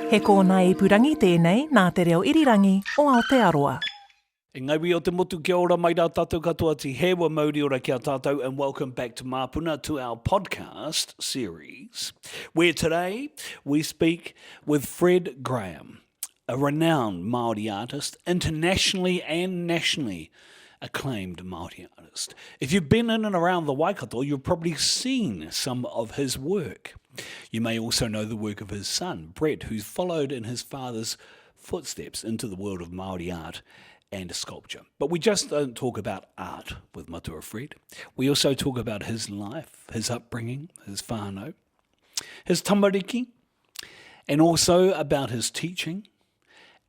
He kōna ipurangi tēnei nā te reo irirangi o Aotearoa. E ngai o te motu kia ora mai rā tātou katoa ti hewa Māori ora kia tātou, and welcome back to Mapuna, to our podcast series, where today we speak with Fred Graham, a renowned Māori artist, internationally and nationally acclaimed Māori artist. If you've been in and around the Waikato, you've probably seen some of his work. You may also know the work of his son, Brett, who's followed in his father's footsteps into the world of Māori art and sculpture. But we just don't talk about art with Matua Fred. We also talk about his life, his upbringing, his whānau, his tamariki, and also about his teaching.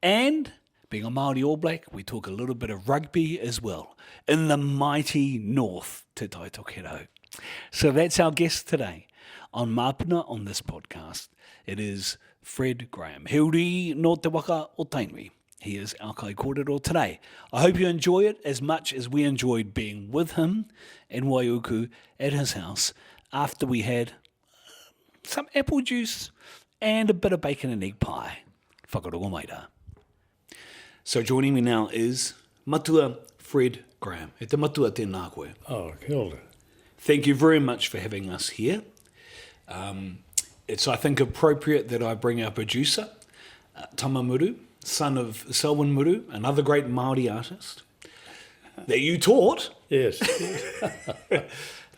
And being a Māori All Black, we talk a little bit of rugby as well, in the mighty north, Te Taitokero. So that's our guest today on Mapuna on this podcast. It is Fred Graham. He uri no te waka o Tainui. He is our kai kōrero today. I hope you enjoy it as much as we enjoyed being with him in Waiuku at his house after we had some apple juice and a bit of bacon and egg pie. Whakarongo mai rā. So joining me now is Matua Fred Graham. He te matua tēnā koe. Oh, kia ora. Thank you very much for having us here. It's, I think, appropriate that I bring our producer, Tama Muru, son of Selwyn Muru, another great Māori artist that you taught. Yes.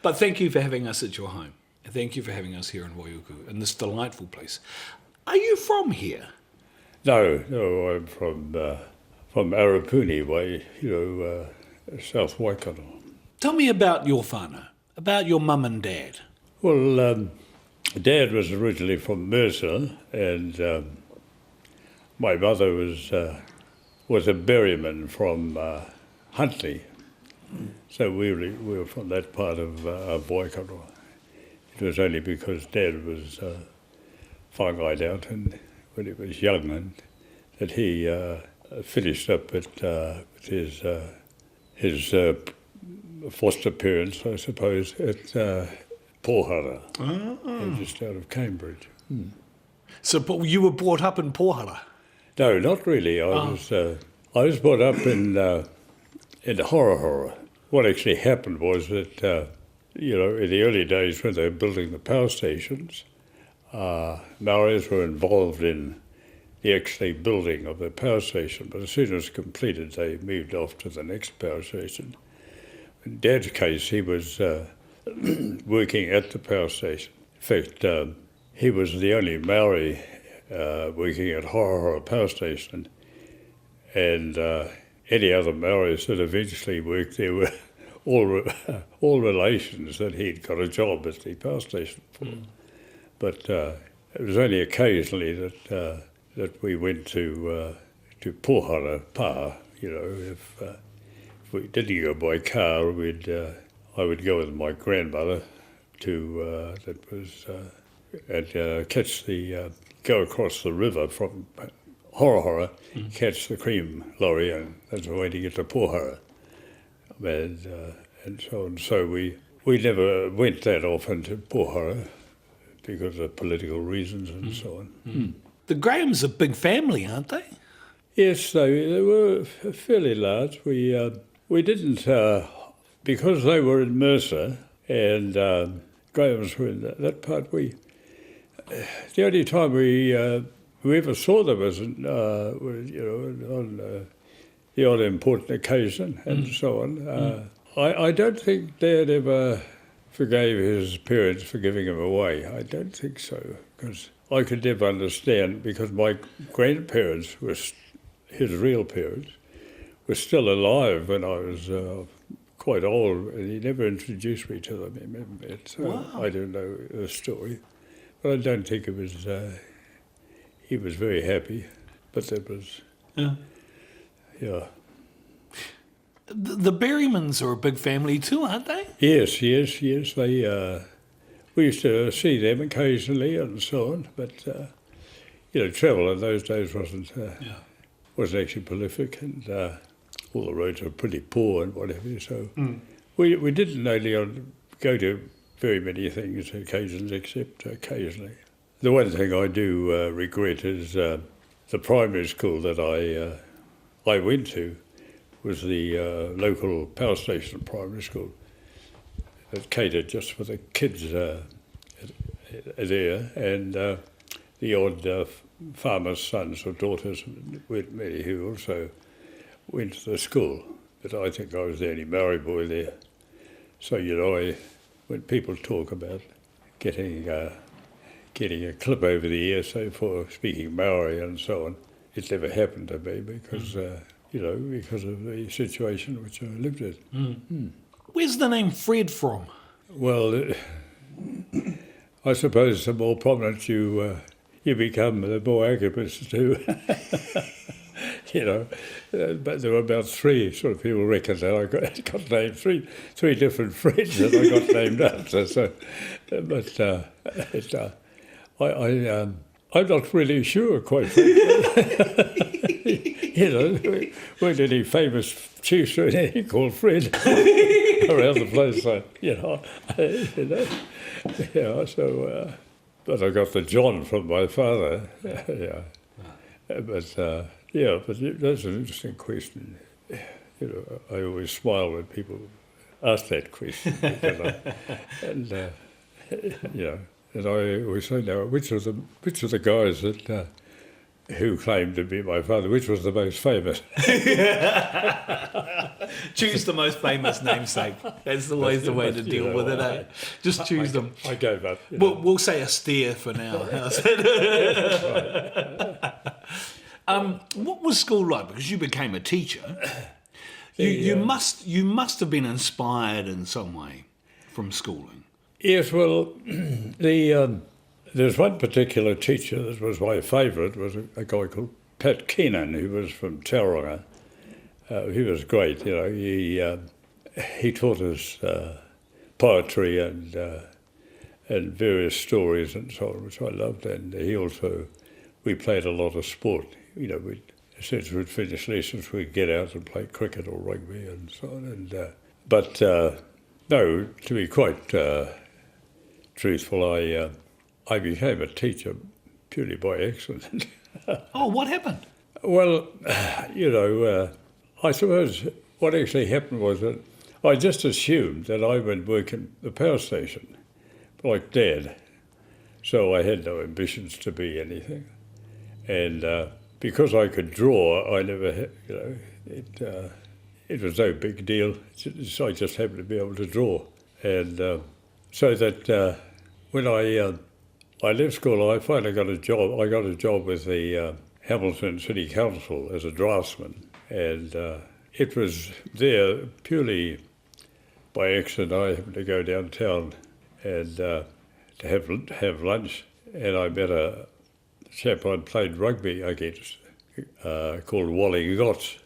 But thank you for having us at your home. Thank you for having us here in Waiuku, in this delightful place. Are you from here? No, I'm from Arapuni way, South Waikato. Tell me about your whānau, about your mum and dad. Well, Dad was originally from Mercer, and my mother was a berryman from Huntly. So we were from that part of Waikato. It was only because Dad was whāngai out and when he was young, and that he finished up with his foster parents, I suppose, at Pohara, just out of Cambridge. So but you were brought up in Pohara? No, not really. I was brought up in Horahora. What actually happened was that, in the early days when they were building the power stations, Maoris were involved in the actually building of the power station, but as soon as it was completed, they moved off to the next power station. In Dad's case, he was working at the power station. In fact, he was the only Maori working at Horahora Power Station, and any other Maoris that eventually worked there were all relations that he'd got a job at the power station for. But it was only occasionally that we went to Pohara Pa. If we didn't go by car, I would go with my grandmother to go across the river from Horahora, catch the cream lorry, and that's the way to get to Pohara. And so on. So we never went that often to Pohara because of political reasons and so on. The Grahams are a big family, aren't they? Yes, they were fairly large. We didn't, because they were in Mercer and Grahams were in that part, the only time we ever saw them was on the odd important occasion and so on. I don't think Dad ever forgave his parents for giving him away. I don't think so, because I could never understand, because my grandparents were, his real parents, were still alive when I was quite old, and he never introduced me to them. So wow. I don't know the story, but I don't think it was. He was very happy, but that was, yeah. The Berrymans are a big family too, aren't they? Yes. They we used to see them occasionally and so on, but travel in those days wasn't actually prolific, and all the roads were pretty poor and whatever. So we didn't only go to very many things, occasions, except occasionally. The one thing I do regret is the primary school that I went to was the local power station primary school. It catered just for the kids there, and the odd farmers' sons or daughters with me who also went to the school. But I think I was the only Maori boy there. So, when people talk about getting a clip over the ear, say, for speaking Maori and so on, it never happened to me because, because of the situation which I lived in. Where's the name Fred from? Well, I suppose the more prominent you become, the more arrogant too. But there were about three sort of people reckon that I got named three different Freds that I got named after. So, but I'm not really sure, quite frankly. There weren't any famous chiefs or anything called Fred around the place. So, So, but I got the John from my father. But that's an interesting question. I always smile when people ask that question, and I always say now, which of the guys that who claimed to be my father, which was the most famous? Choose the most famous namesake. That's always the way to deal with it, eh? Just choose them. I gave up. We'll say a steer for now. How's it? What was school like? Because you became a teacher. You must have been inspired in some way from schooling. Yes, well, there's one particular teacher that was my favourite, was a guy called Pat Keenan, who was from Tauranga. He was great, he taught us poetry and various stories and so on, which I loved, and we played a lot of sport. As soon as we'd finish lessons, we'd get out and play cricket or rugby and so on. But no, to be quite truthful, I became a teacher purely by accident. Oh, what happened? Well, I suppose what actually happened was that I just assumed that I would work in the power station, like Dad. So I had no ambitions to be anything. And because I could draw, I never had, it was no big deal. I just happened to be able to draw. And so that when I left school, I finally got a job. I got a job with the Hamilton City Council as a draftsman. And it was there purely by accident. I happened to go downtown and to have lunch, and I met a chap I'd played rugby against called Wally Gotts,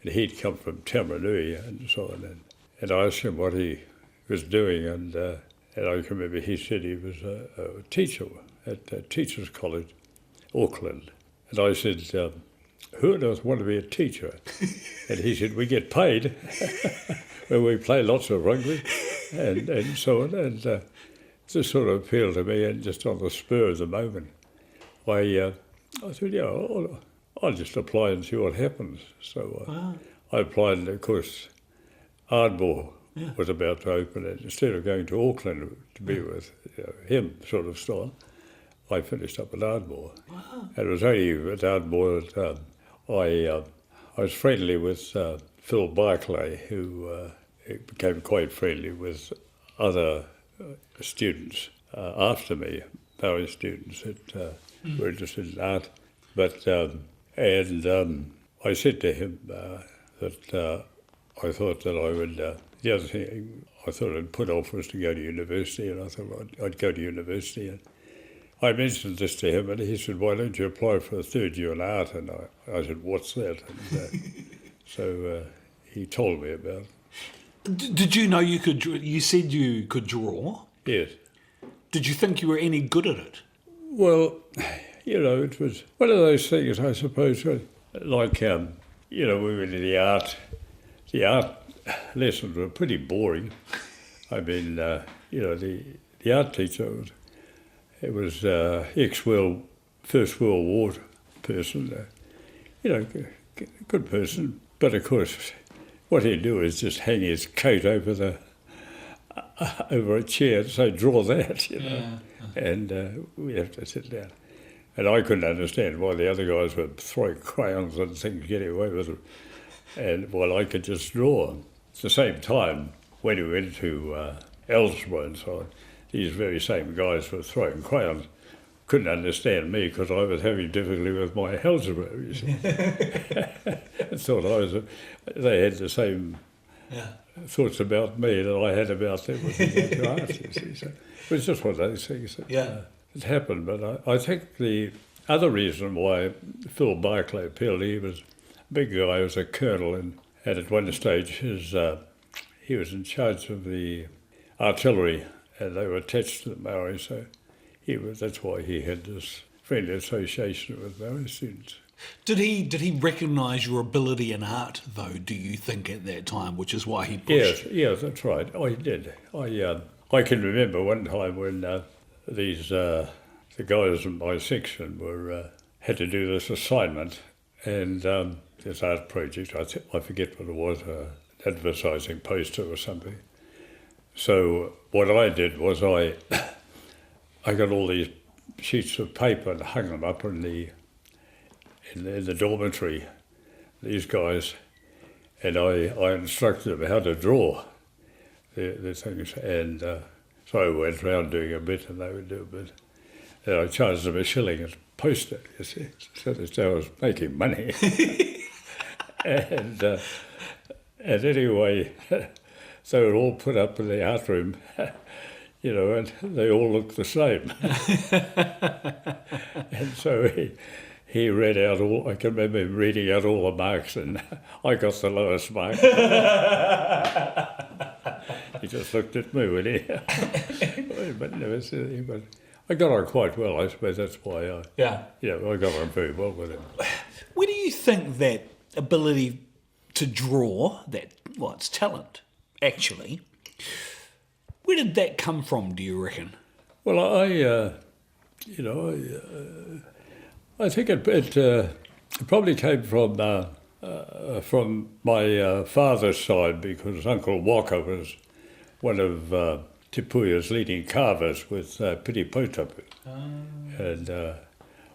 and he'd come from Tamarunui and so on. And I asked him what he was doing, and I can remember he said he was a teacher at Teachers College, Auckland. And I said, who on earth want to be a teacher? And he said, we get paid when we play lots of rugby and so on. And this sort of appealed to me, and just on the spur of the moment, I said, I'll just apply and see what happens. So I applied, and of course, Ardmore was about to open, and instead of going to Auckland to be with him sort of style, I finished up at Ardmore. Wow. And it was only at Ardmore that I was friendly with Phil Barclay, who became quite friendly with other students after me, Maori students that were interested in art. But I said to him that I thought that I would. The other thing I thought I'd put off was to go to university, and I thought I'd go to university. And I mentioned this to him, and he said, "Why don't you apply for a third year in art?" And I said, "What's that?" And so he told me about it. Did you know you could? You said you could draw. Yes. Did you think you were any good at it? Well, it was one of those things, I suppose, like, we went to the art lessons were pretty boring. I mean, the art teacher He was First World War person, good person. But of course, what he'd do is just hang his coat over a chair and say, draw that, and we have to sit down. And I couldn't understand why the other guys were throwing crayons and things, getting away with it, and while I could just draw. At the same time, when we went to Ellsworth and so on, these very same guys were throwing crayons. Couldn't understand me because I was having difficulty with my algebra, you see. I thought they had the same thoughts about me that I had about them with regard to art, you see. So it was just one of those things that it happened. But I think the other reason why Phil Barclay appealed, he was a big guy, he was a colonel, and at one stage he was in charge of the artillery, and they were attached to the Māori, so that's why he had this friendly association with Māori students. Did he recognise your ability in art, though, do you think, at that time, which is why he pushed? Yes, that's right. I did. I can remember one time when the guys in my section had to do this assignment, and this art project, I forget what it was, an advertising poster or something. So what I did was I got all these sheets of paper and hung them up in the dormitory, these guys, and I instructed them how to draw the things, and so I went around doing a bit and they would do a bit, and I charged them $1 a poster, you see, so that I was making money. and anyway, so they were all put up in the art room, and they all looked the same. And so he read out I can remember him reading out all the marks, and I got the lowest mark. He just looked at me, when but never said anything. But I got on quite well, I suppose that's why I got on very well with him. Where do you think that ability to draw, it's talent, actually, where did that come from, do you reckon? Well, I think it probably came from my father's side, because Uncle Waka was one of Tipuia's leading carvers with Piri Potapu. And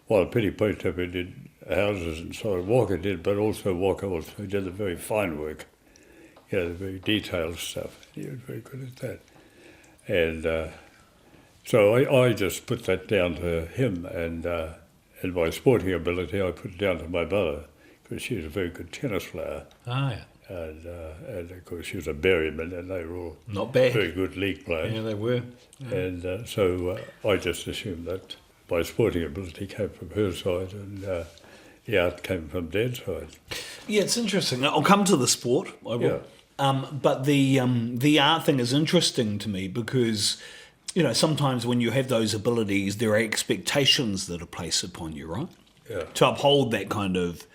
while Piri Potapu did houses and so on, Waka did, but also Waka also did the very fine work, the very detailed stuff. He was very good at that. And so I just put that down to him, and my sporting ability I put down to my mother, because she was a very good tennis player. And of course she was a Berryman, and they were all not bad, very good league players. Yeah, they were. Yeah. And so I just assumed that my sporting ability came from her side, and the art came from Dad's side. Yeah, it's interesting. I'll come to the sport, I will. Yeah. But the art thing is interesting to me because, sometimes when you have those abilities, there are expectations that are placed upon you, right? Yeah. To uphold that kind of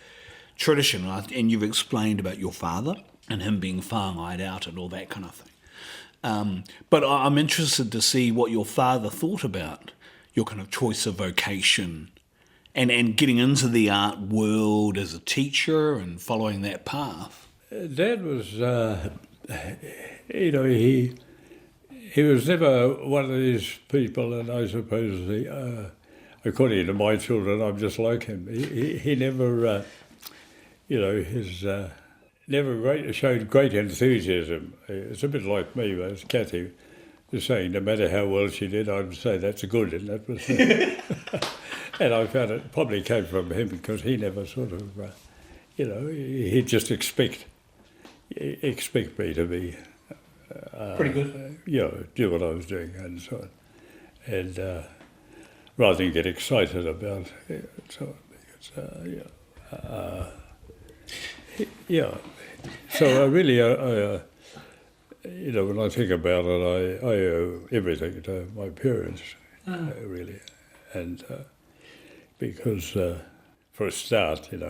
tradition. And you've explained about your father and him being whāngai out and all that kind of thing. But I'm interested to see what your father thought about your kind of choice of vocation and getting into the art world as a teacher and following that path. Dad was, he was never one of these people, and I suppose, according to my children, I'm just like him. He never, never showed great enthusiasm. It's a bit like me, as Kathy was saying, no matter how well she did, I would say that's good, and that was and I found it probably came from him, because he never sort of, he'd just expect me to be pretty good. Do what I was doing and so on. And rather than get excited about it, so So I really, when I think about it, I owe everything to my parents, really. And because, for a start, it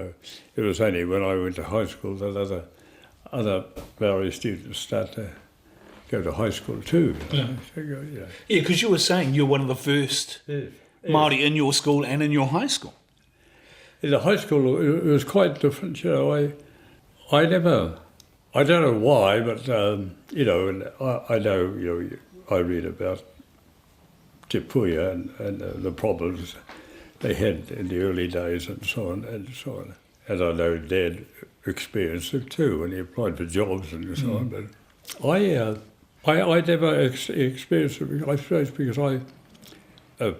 was only when I went to high school that other Maori students started to go to high school too. Yeah, because you were saying you're one of the first Māori in your school and in your high school. In the high school, it was quite different. You know, I never, I don't know why, but you know, and I know, you know, I read about Te Puia and the problems they had in the early days and so on and so on. And I know Dad experienced it too when he applied for jobs and so on. But I never experienced it, I suppose, because I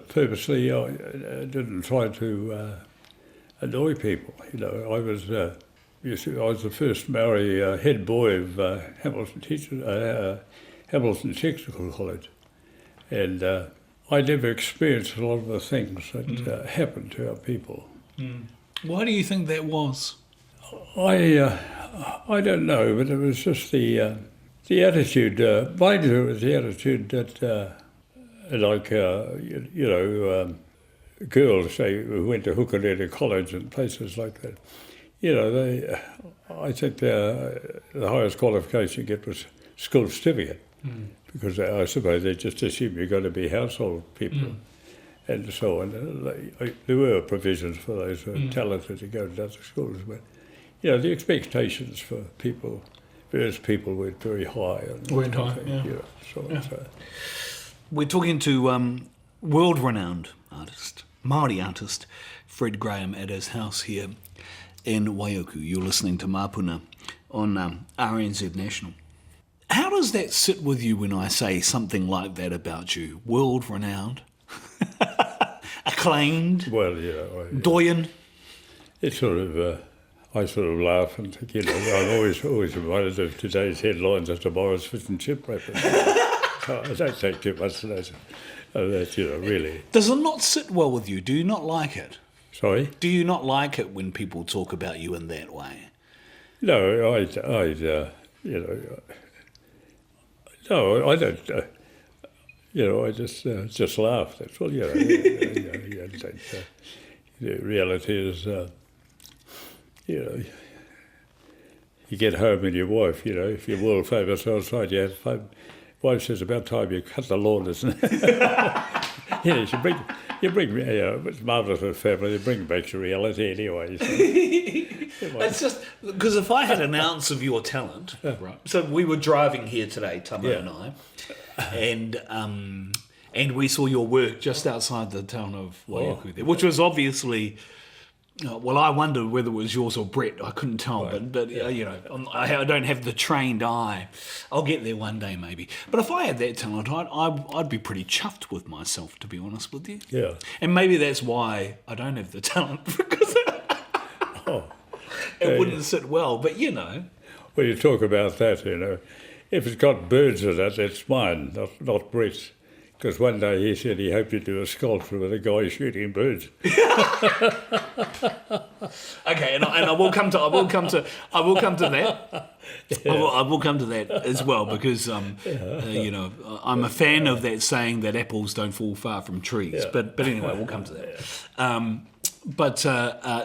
purposely I didn't try to annoy people. You know, I was the first Maori head boy of Hamilton Technical College, and I never experienced a lot of the things that happened to our people. Why do you think that was? I don't know, but it was just the attitude. Mind you, it was the attitude that, girls, say, who went to Hukarere College and places like that. You know, I think the highest qualification you get was school certificate, because I suppose they just assume you're going to be household people. And so on. There were provisions for those who were talented to go to other schools, but you know, the expectations for people, various people, were very high. Weren't high, yeah. So. We're talking to world-renowned artist, Māori artist, Fred Graham at his house here in Waiuku. You're listening to Mapuna on RNZ National. How does that sit with you when I say something like that about you? World-renowned? Acclaimed? Well, yeah. Doyen? It's sort of, I sort of laugh and think, you know, I'm always reminded of today's headlines of tomorrow's fish and chip wrappers. So I don't take too much of that, you know, really. Does it not sit well with you? Do you not like it? Sorry? Do you not like it when people talk about you in that way? No, you know, no, I don't. You know, I just laugh. That's all. You know, the reality is, you know, you get home and your wife. You know, if you're world famous outside, you have fun. Wife says, "About time you cut the lawn, isn't it?" You know, you bring, you know, it's marvellous with family. You bring back to reality anyway. So. It's just because if I had an ounce of your talent, right? So we were driving here today, Tama and I, and we saw your work just outside the town of Waiuku there, which was obviously. Well, I wondered whether it was yours or Brett. I couldn't tell, but you know, I don't have the trained eye. I'll get there one day, maybe. But if I had that talent, I'd be pretty chuffed with myself, to be honest with you. Yeah. And maybe that's why I don't have the talent, because it wouldn't sit well. But you know. Well, you talk about that, you know. If it's got birds in it, it's mine, not Brett's. Because one day he said he hoped to do a sculpture with a guy shooting birds. Okay, and I will come to that. I will come to that as well, because you know, I'm a fan of that saying that apples don't fall far from trees. Yeah. But anyway, we'll come to that.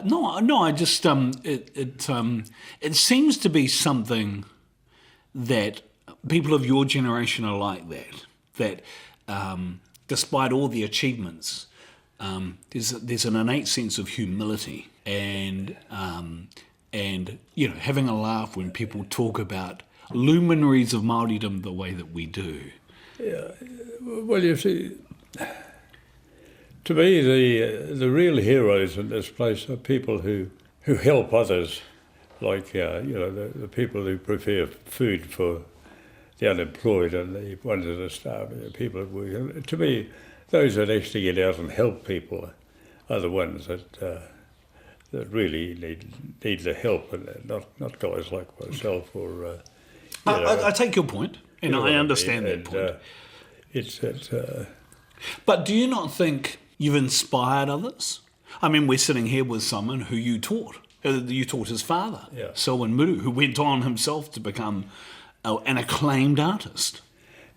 No, I just it seems to be something that people of your generation are like that. Despite all the achievements, there's an innate sense of humility and you know, having a laugh when people talk about luminaries of Māoridom the way that we do. Yeah, well, you see, to me, the real heroes in this place are people who help others, like you know, the people who prepare food for the unemployed and the ones that are starving, the people that work. To me, those that actually get out and help people are the ones that really need the help, and not guys like myself or. I take your point, and I understand that point. It's that. But do you not think you've inspired others? I mean, we're sitting here with someone who you taught. You taught his father, Selwyn Muru, who went on himself to become an acclaimed artist.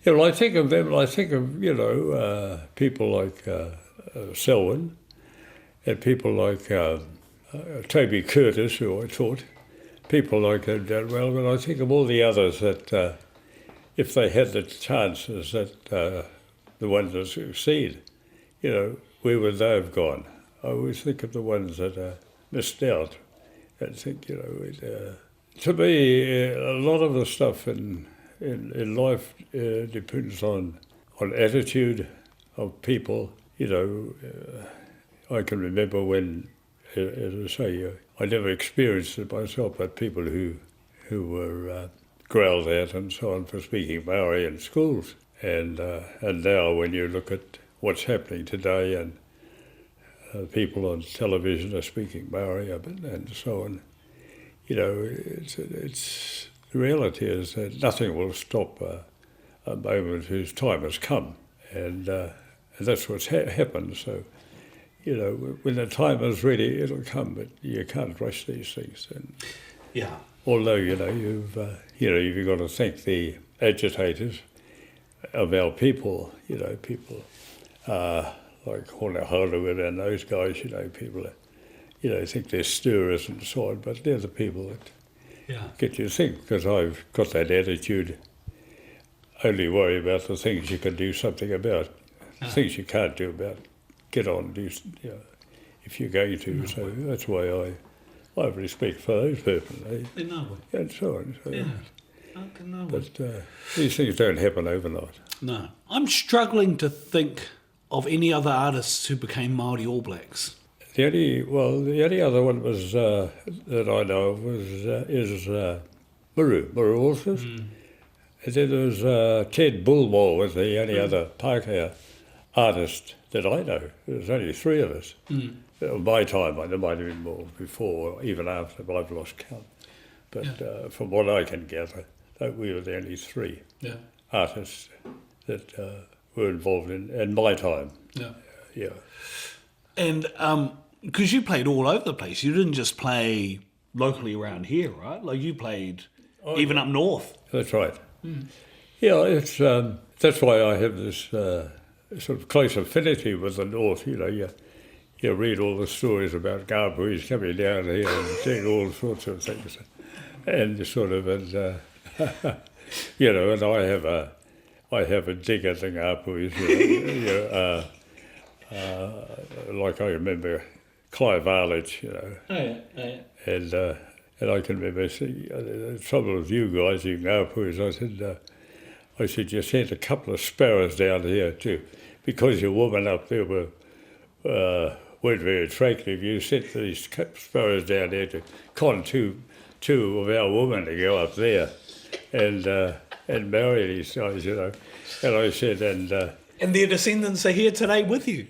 Yeah, well, I think of them. I think of, you know, people like Selwyn, and people like Toby Curtis, who I taught. People like that. Well, but I think of all the others that if they had the chances that the ones that succeed, where would they have gone? I always think of the ones that missed out and think, to me, a lot of the stuff in life depends on attitude of people. I can remember when, as I say, I never experienced it myself, but people who were growled at and so on for speaking Māori in schools. And now when you look at what's happening today and people on television are speaking Māori and so on, it's the reality is that nothing will stop a moment whose time has come, and that's what's happened. So, when the time is ready, it'll come, but you can't rush these things. And Yeah. although you've got to thank the agitators of our people, people like Hona Hollywood and those guys, people think they're stirrers and so on, but they're the people that get you to think, because I've got that attitude, only worry about the things you can do something about, things you can't do about, get on, do, if you're going to. So that's why I have respect for those people, and so on. So, but these things don't happen overnight. No. I'm struggling to think of any other artists who became Māori All Blacks. The only other one was that I know of is Muru Horses. And then there was Ted Bulmore was the only other Pākehā artist that I know. There's only three of us. My time, there might have been more before, or even after, but I've lost count. But from what I can gather, we were the only three artists that were involved in my time. Yeah. And because you played all over the place, you didn't just play locally around here, right? Like you played even up north. That's right. Yeah, it's that's why I have this sort of close affinity with the north. You read all the stories about Ngāpuis coming down here and doing all sorts of things, and and I have a dig at the Ngāpuis. Like I remember Clive Arledge, and I can remember the trouble with you guys, you Ngāpuis. I said you sent a couple of sparrows down here too, because your women up there weren't very attractive. You sent these sparrows down there to con two of our women to go up there and marry these guys, And I said, and their descendants are here today with you.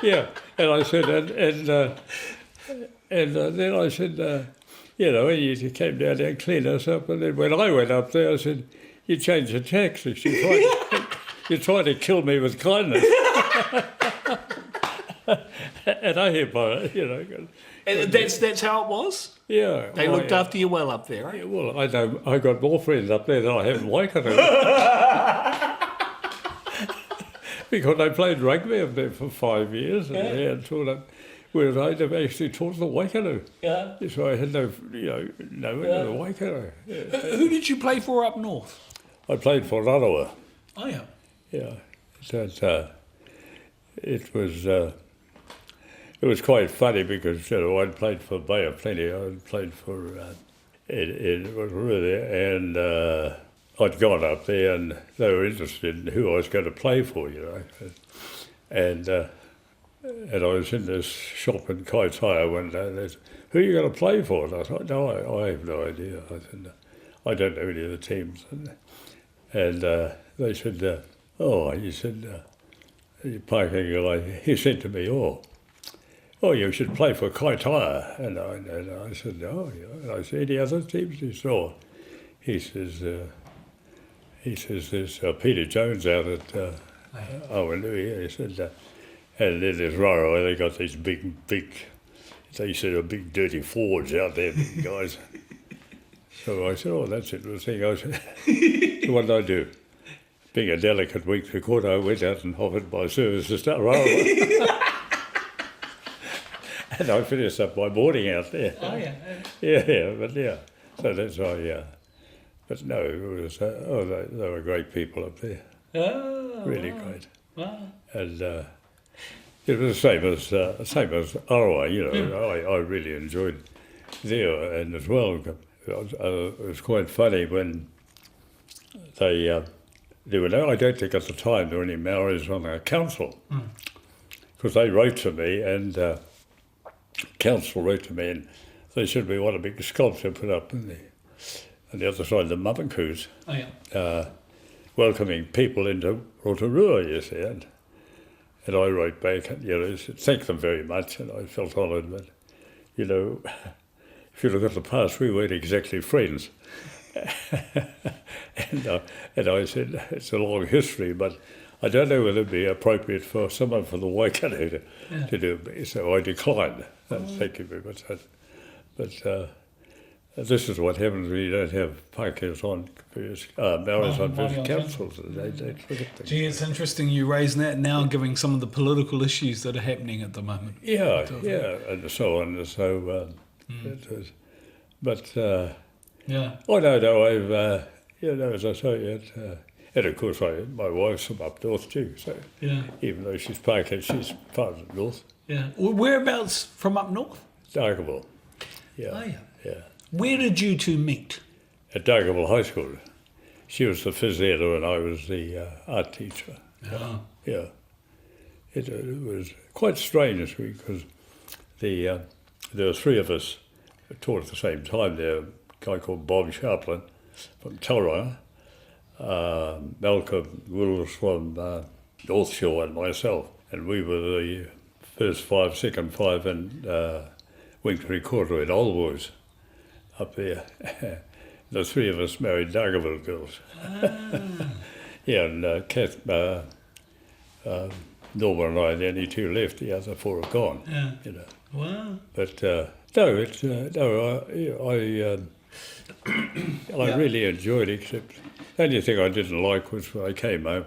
yeah, and I said, and then I said, and you came down there and cleaned us up, and then when I went up there, I said, you changed the tactics. You tried to kill me with kindness. And I hear by it, And that's how it was? Yeah. They looked after you well up there, right? Yeah, well, I know I got more friends up there than I have in Waikato. Because I played rugby up there for 5 years, and I had taught up, whereas I never actually taught the Waikato. Yeah. So I had no the Waikato. Yeah. Who did you play for up north? I played for Rarawa. Oh, yeah. Yeah. So it was quite funny because I'd played for Bay of Plenty. I'd played for it was really, and I'd gone up there and they were interested in who I was going to play for, and I was in this shop in Kaitaia one day. And they said, "Who are you going to play for?" And I thought, "No, I have no idea." I said, "I don't know any of the teams." And they said, "Oh," he said, "You parking guy." He said to me, "Oh, you should play for Kaitaia." And I said, "Oh, yeah." And I said, "Any other teams?" He said, "Oh." He says, "There's Peter Jones out at Awanui." He said, and then there's Raro. They got these big, they said, big dirty forwards out there, big guys. So I said, "Oh, that's interesting." I said, "What did I do?" Being a delicate week to court, I went out and offered my services to Raro. And I finished up my boarding out there. Oh, yeah. Yeah, but yeah. So that's why, But no, it was, they were great people up there, really great. Wow. And it was the same as Arawa, you know, I really enjoyed there, and as well, it was quite funny when there were no, I don't think at the time there were any Maoris on the council, because they wrote to me, and council wrote to me, and they said we want a big sculpture put up on the other side of the Mapuna, welcoming people into Rotorua, you see, and I wrote back, you know, said, thank them very much, and I felt honoured, but, you know, if you look at the past, we weren't exactly friends. and I said, it's a long history, but I don't know whether it'd be appropriate for someone from the Waikato to do it, so I declined. Thank you very much. But this is what happens when you don't have Pākehās on various, Maoris on various councils. They look at things. Gee, it's interesting you raising that now, giving some of the political issues that are happening at the moment. Yeah, and so on. So, but yeah. I don't know. I've, you know, as I say, and of course, my wife's from up north too. So, even though she's Pākehā, she's part of the north. Yeah. Whereabouts from up north? Dargaville. Yeah. Oh, Yeah. Where did you two meet? At Dargaville High School. She was the phys editor and I was the art teacher. Oh. Yeah. It was quite strange because there were three of us who taught at the same time. There, a guy called Bob Sharplin from Tauranga, Malcolm Wills from North Shore, and myself. And we were the first five, second five, and wing three-quarter in Old Boys up there. The three of us married Dargaville girls. Yeah, and Kath, Norma and I, the only two left, the other four have gone. Yeah. You know. Wow. But I really enjoyed it, except the only thing I didn't like was when I came home,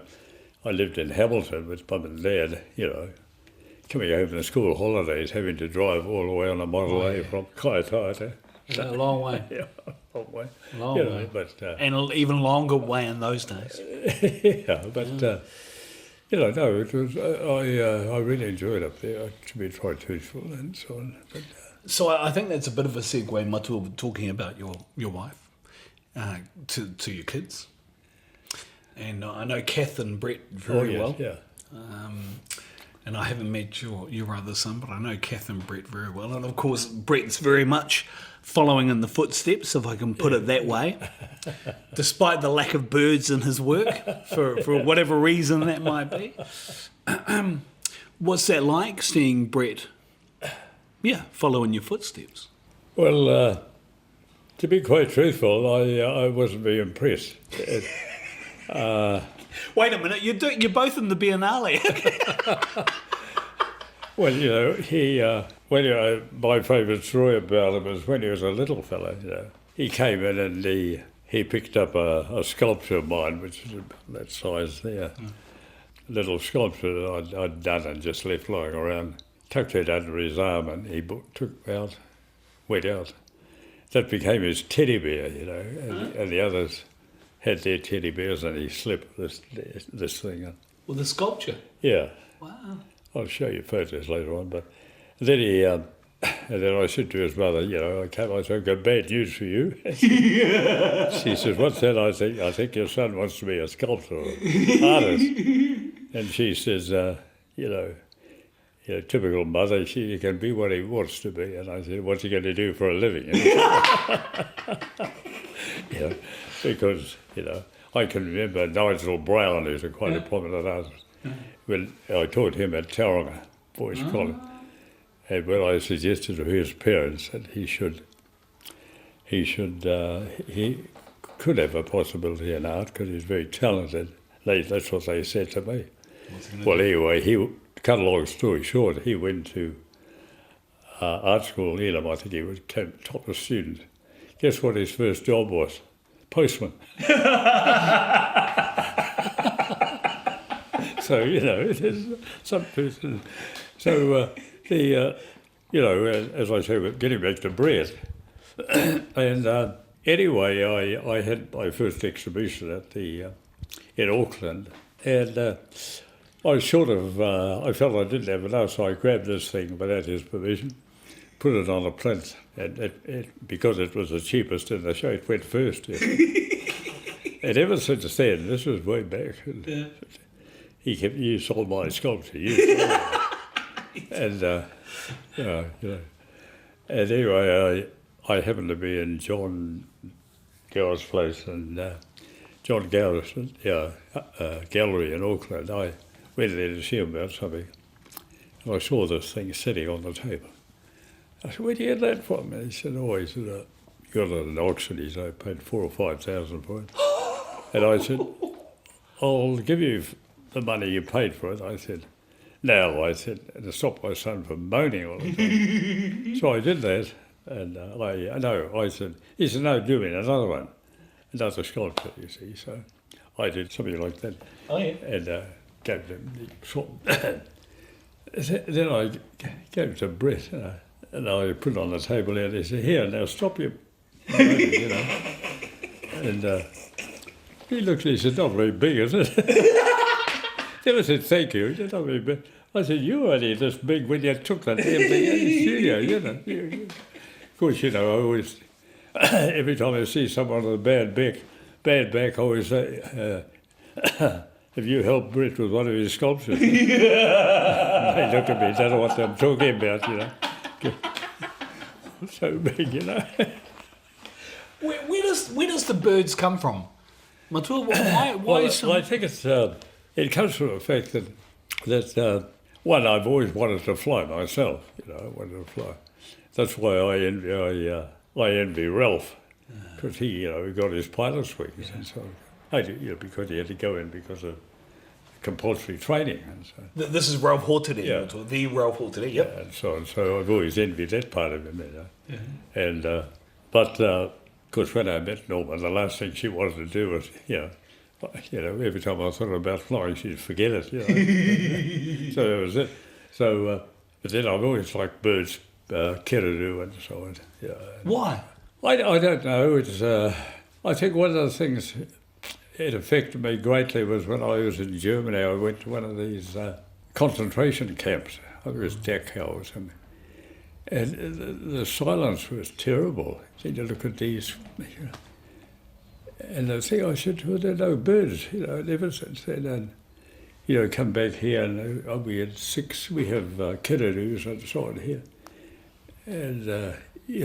I lived in Hamilton with Mum and Dad, you know, coming home from the school holidays, having to drive all the way on a Model A from Kaitaita. A long way. Yeah, long way. Long you know, way. But, And an even longer way in those days. yeah, but, you know, no, it was, I really enjoyed up there, to be quite truthful and so on. But, So I think that's a bit of a segue, Matua, talking about your wife, to your kids. And I know Kath and Brett very well. Yeah. And I haven't met your other son, but I know Kath and Brett very well. And of course, Brett's very much following in the footsteps, if I can put it that way, despite the lack of birds in his work, for whatever reason that might be. What's that like, seeing Brett, following your footsteps? Well, to be quite truthful, I wasn't very impressed. Wait a minute, you're both in the Biennale. Well, you know, my favourite story about him was when he was a little fellow, you know. He came in and he picked up a sculpture of mine, which is that size there. A little sculpture that I'd done and just left lying around. Tucked it under his arm and he went out. That became his teddy bear, you know, and the others had their teddy bears and he slipped this thing on. Well, the sculpture? Yeah. Wow. I'll show you photos later on, but then and then I said to his mother, you know, I said, I've got bad news for you. She says, what's that? I think your son wants to be a sculptor or artist. And she says, you know, typical mother, he can be what he wants to be. And I said, what's he going to do for a living? You know, because, you know, I can remember Nigel Brown, who's quite a prominent artist. When I taught him at Tauranga Boys College, and when I suggested to his parents that he could have a possibility in art because he's very talented, that's what they said to me. Well, anyway, cut a long story short, he went to art school in Elam. I think he was top of student. Guess what his first job was? Postman. So, you know, it is some person. So, you know, as I say, getting back to Brett, and Anyway, I had my first exhibition at the in Auckland, and I was sort of, I felt I didn't have enough, so I grabbed this thing without his permission, put it on a plinth, and because it was the cheapest in the show, it went first. And ever since then, this was way back, and you sold my sculpture, and and anyway, I happened to be in John Gower's place, and John Gower's gallery in Auckland. I went there to see him about something, and I saw this thing sitting on the table. I said, "Where do you get that from?" And he said, "You got it at an auction." He said, "I paid $4,000 or $5,000 for it." And I said, "I'll give you the money you paid for it." I said, "No," I said, to stop my son from moaning all the time. So I did that, and I said, he said, "No, do me another one, another sculpture," you see. So I did something like that. Oh, yeah. And gave them then I gave it to Brett, and I put it on the table there, and he said, "Here, now stop your moaning," you know. And he looked, he said, "Not very big, is it?" Never said thank you. He said, "Not very big." I said, "You were only this big when you took the damn thing in the studio, you know." Of course, you know, I always, every time I see someone with a bad back, I always say, "Have you helped Brett with one of his sculptures?" They look at me, don't know what I'm talking about, you know. So big, you know. Where does the birds come from? Matua, why Well, I think it comes from the fact that one, I've always wanted to fly myself. You know, I wanted to fly. That's why I envy Ralph, because he got his pilot's wings, and so because he had to go in because of compulsory training, and so. This is Ralph Hortede, Yeah. the Ralph Hortede. Yep. And so I've always envied that part of him, you know. Yeah. And but of course, when I met Norma, the last thing she wanted to do was, every time I thought about flying, she'd forget it. You know. So that was it. So, but then I've always liked birds, kereroo and so on. Yeah. Why? I don't know. It's I think one of the things it affected me greatly was when I was in Germany. I went to one of these concentration camps. I think it was Dachau or something. And the silence was terrible. You look at these, and the thing I said, "Well, there are no birds, and ever since then, and come back here, and we had we have kereroos and so on here, and I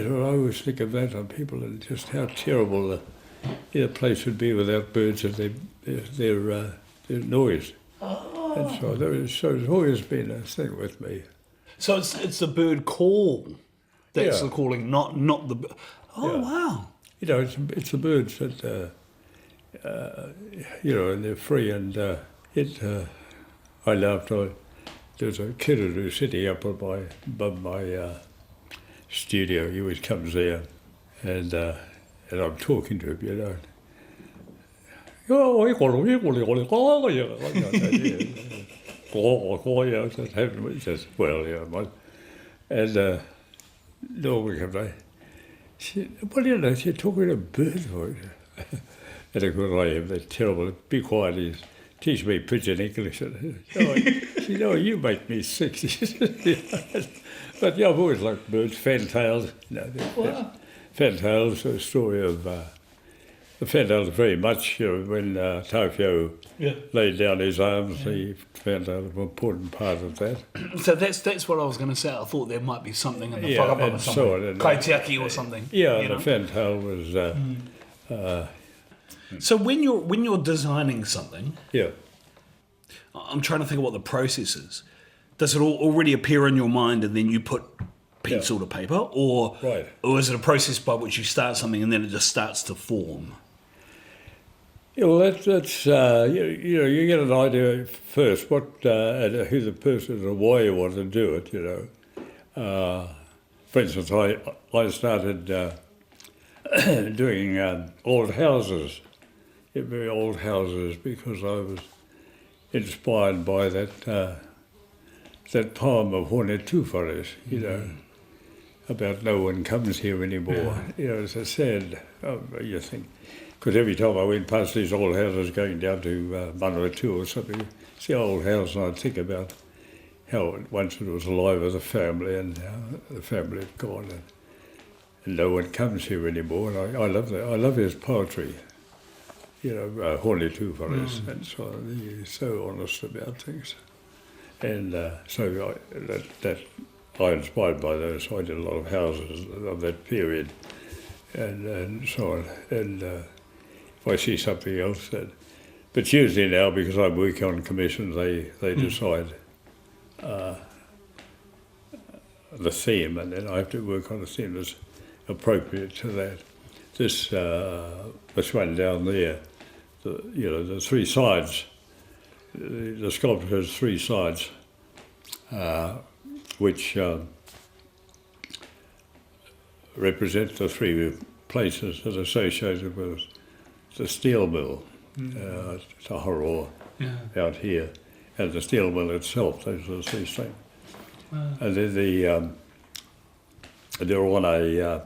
always think of that on people and just how terrible the place would be without birds and their noise, and so it's always been a thing with me. So it's the bird call that's Yeah. the calling, not the. Oh Yeah. wow! It's the birds that and they're free. And I laughed. There's a kereroo sitting up above my studio. He always comes there, and I'm talking to him, And Norman comes by. She said, "What do you know? She's talking to bird voice." And of course I am, that's terrible. "Be quiet, he's teach me pidgin English." She said, "You make me sick." But I've always liked birds, fantails. Wow. Fantails, the story of the fantails very much, when Taufio laid down his arms, he found out an important part of that. So that's what I was going to say. I thought there might be something in the Yeah, whakapapa, and something, so on, and- kaitiaki or something. Yeah, the fantail was, So when you're designing something, yeah. I'm trying to think of what the process is. Does it already appear in your mind and then you put pencil to paper, or Right. or is it a process by which you start something and then it just starts to form? Yeah, well, that's you get an idea first, what who the person is and why you want to do it. For instance, I started doing old houses, very old houses, because I was inspired by that poem of Hone Tūwhares, about no one comes here anymore. You know, it's a sad, you think, because every time I went past these old houses going down to Manawatu or something, it's the old house, and I'd think about how once it was alive as a family, and the family had gone, and no one comes here anymore. And I love that. I love his poetry. You know, Hone Tūwhares, and so on. He's so honest about things. And so I inspired by those. I did a lot of houses of that period, and so on. And if I see something else, but usually now, because I work on commissions, they decide the theme, and then I have to work on a theme that's appropriate to that. This one down there, the three sides. The sculpture has three sides, which represent the three places that are associated with the steel mill, Taharo, out here, and the steel mill itself. Those are the three things. And then they're on a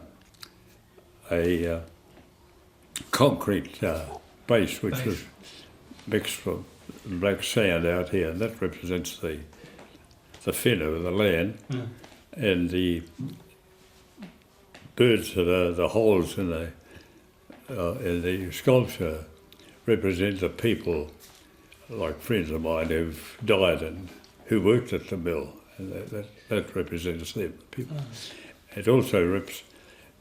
concrete base, which was mixed from black sand out here, and that represents the whenua, the land, and the birds that are the holes in the sculpture represent the people, like friends of mine who've died and who worked at the mill, and that represents them, people. It also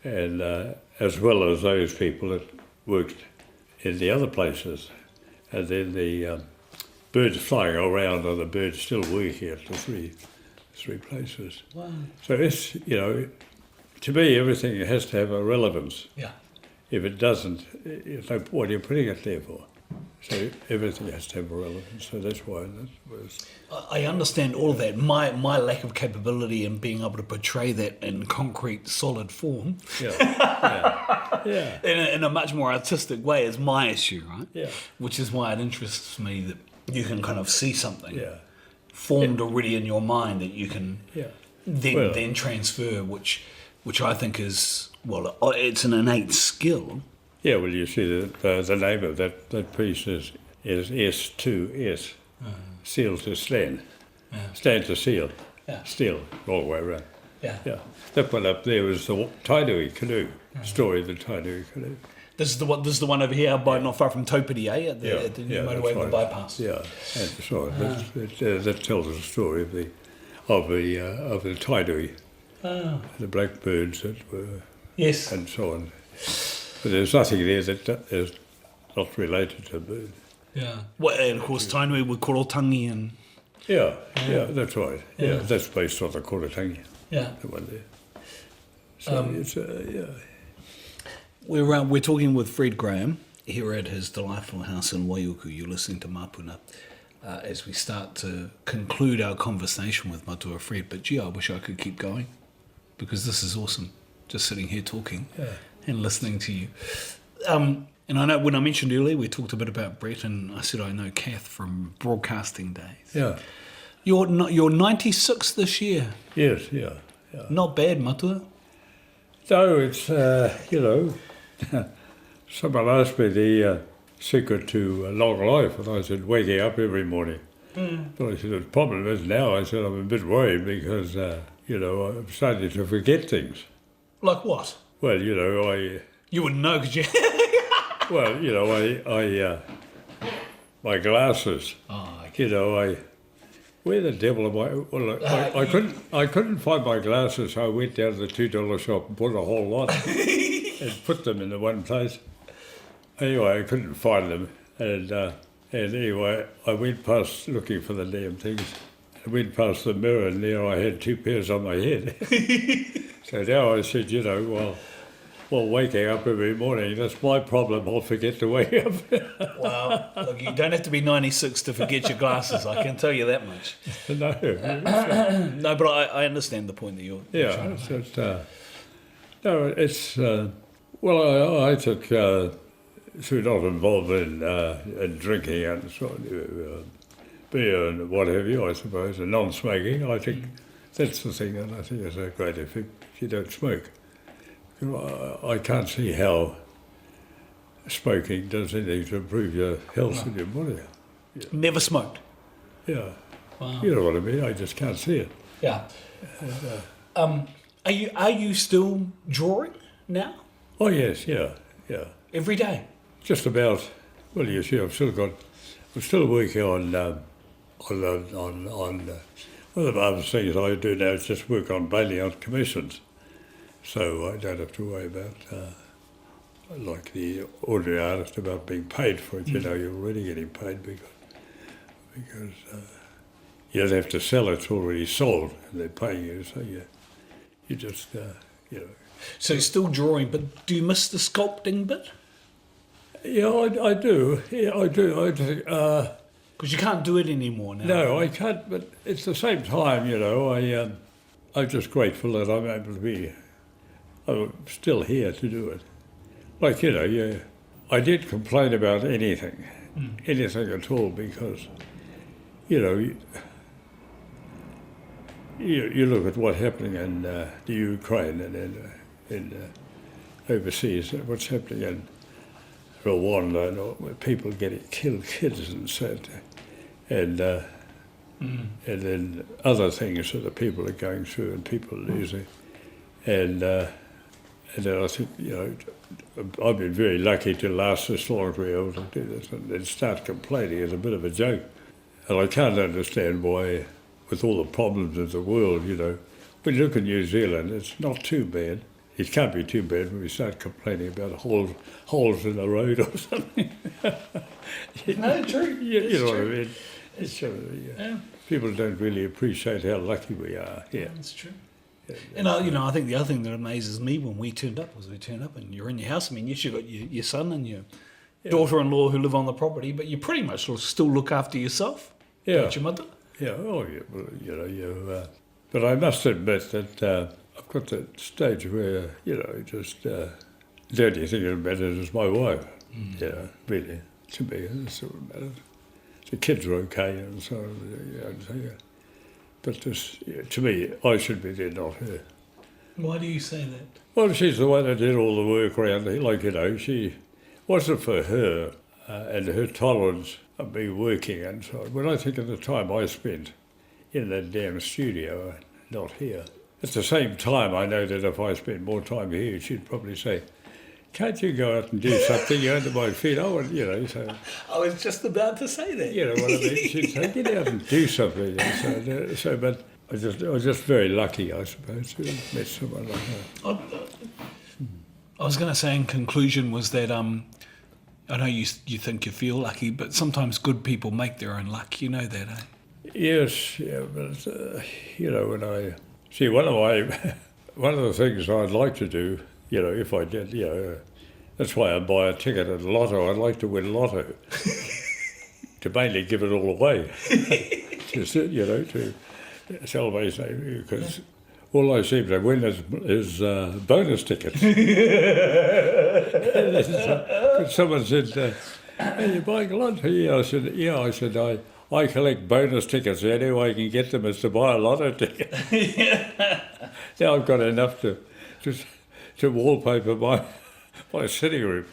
and as well as those people that worked in the other places, and then the birds flying around, and the birds still working at the three places. Wow. So it's, to me, everything has to have a relevance. Yeah. If it doesn't, what are you putting it there for? So everything has to have a relevance. So that's why that was. I understand all of that. My lack of capability in being able to portray that in concrete, solid form, in a much more artistic way, is my issue, right? Yeah. Which is why it interests me that you can kind of see something formed already in your mind that you can then transfer, which I think is, well, it's an innate skill. Yeah, well, you see the name of that piece is S2S, seal to stand, stand to seal, steel, all the way around. Yeah. That one up there was the Tainui canoe, story of the Tainui canoe. This is the one over here, by not far from Taupiri, at the new motorway, the bypass. Yeah, and so that tells us a story of the Tainui, the blackbirds that were, and so on. But there's nothing there that is not related to birds. Yeah. Well, and of course, Tainui with Korotangi and. Yeah, that's right. Yeah, that's based on the Korotangi. Yeah. The one there. So it's We're talking with Fred Graham here at his delightful house in Waiuku. You're listening to Mapuna as we start to conclude our conversation with Matua Fred. But gee, I wish I could keep going, because this is awesome, just sitting here talking and listening to you. And I know when I mentioned earlier, we talked a bit about Brett, and I said I know Kath from broadcasting days. Yeah. You're 96 this year. Yes, yeah. Not bad, Matua. No, it's, someone asked me the secret to long life, and I said, waking up every morning. But I said, the problem is now, I said, I'm a bit worried because, I'm starting to forget things. Like what? Well, You wouldn't know, could you? Well, my glasses, where the devil am I? Well, I couldn't find my glasses, so I went down to the $2 shop and bought a whole lot and put them in the one place. Anyway, I couldn't find them, and anyway, I went past looking for the damn things. I went past the mirror, and there I had two pairs on my head. So now I said, well, waking up every morning, that's my problem. I'll forget to wake up. Well, look, you don't have to be 96 to forget your glasses. I can tell you that much. No. No, but I understand the point that you're trying to make. I took, through not involved in drinking and so on, beer and what have you, I suppose, and non-smoking, I think that's the thing, and I think it's a great effect if you don't smoke. I can't see how smoking does anything to improve your health in your body. Yeah. Never smoked? Yeah. Wow. You know what I mean? I just can't see it. Yeah. Are you still drawing now? Oh yes, yeah. Every day? Just about. Well, you see, I'm still working on one of the other things I do now is just work on mainly on commissions, so I don't have to worry about like the ordinary artist about being paid for it. You know, you're already getting paid because you don't have to sell it; it's already sold, and they're paying you. So you just you know. So you're still drawing, but do you miss the sculpting bit? Yeah, I do. Yeah, I do. Because you can't do it anymore now. No, I can't. But at the same time, you know, I'm just grateful that I'm able to be. I'm still here to do it. Like, you know, I did complain about anything at all, because, you know, you look at what's happening in the Ukraine and in overseas, what's happening in Rwanda, and all, where people getting killed, kids and said, and then other things that the people are going through and people losing, and then I think, you know, I've been very lucky to last this long to be able to do this, and then start complaining is a bit of a joke, and I can't understand why, with all the problems of the world, you know, when you look at New Zealand, it's not too bad. It can't be too bad when we start complaining about holes in the road or something. No, true. You know what I mean? It's, people don't really appreciate how lucky we are. Yeah, that's true. And I think the other thing that amazes me when we turned up and you're in your house. I mean, yes, you've got your son and your daughter-in-law who live on the property, but you pretty much still look after yourself. Yeah. Don't you, mother? Yeah. Oh, yeah. Well, you know, but I must admit that I've got that stage where, you know, just the only thing that matters is my wife. Yeah, really, to me, that's what matters. The kids are okay, and so yeah. But to me, I should be there, not her. Why do you say that? Well, she's the one that did all the work around here. Like, you know, she wasn't for her and her tolerance of me working. And so when I think of the time I spent in that damn studio, not here. At the same time, I know that if I spent more time here, she'd probably say, "Can't you go out and do something? You're under my feet." You know, so... I was just about to say that. You know what I mean? She'd say, "Get out and do something." And so, but I was just very lucky, I suppose, to have met someone like that. I was going to say in conclusion was that I know you think you feel lucky, but sometimes good people make their own luck. You know that, eh? Yes, yeah, but, you know, when I... See, one of the things I'd like to do, you know, if I did, you know, that's why I buy a ticket at Lotto. I'd like to win Lotto, to mainly give it all away, you know, to salvation, because all I seem to win is bonus tickets. Someone said, "Are you buying a Lotto?" Yeah, I said, "Yeah." I said, I collect bonus tickets. The only way I can get them is to buy a Lotto ticket. Now I've got enough to wallpaper my sitting room.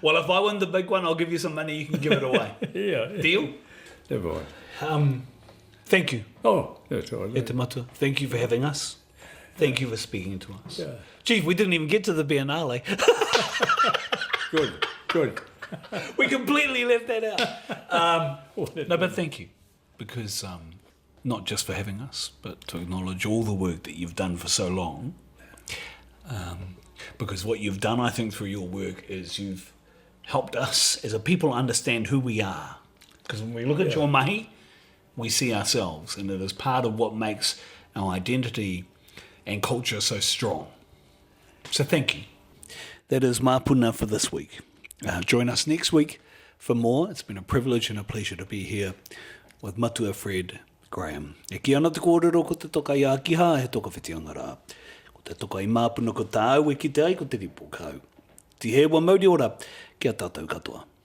Well, if I win the big one, I'll give you some money. You can give it away. Yeah. Deal? Never mind. Thank you. Oh, that's all right. E te mata. Thank you for having us. Thank you for speaking to us. Yeah. Gee, we didn't even get to the Biennale. Good. We completely left that out. No, but thank you. Because not just for having us, but to acknowledge all the work that you've done for so long. Because what you've done, I think, through your work is you've helped us as a people understand who we are. Because when we look at your mahi, we see ourselves, and it is part of what makes our identity and culture so strong. So thank you. That is Mapuna for this week. Join us next week for more. It's been a privilege and a pleasure to be here with Matua Fred Graham. E ki ana te kōrero ko te toka i ākiha, he toka whitianga rā. Ko te toka i Māpuna ko tā au e ki te ai ko te ripo kau. Ti hewa mauri ora, kia tātou katoa.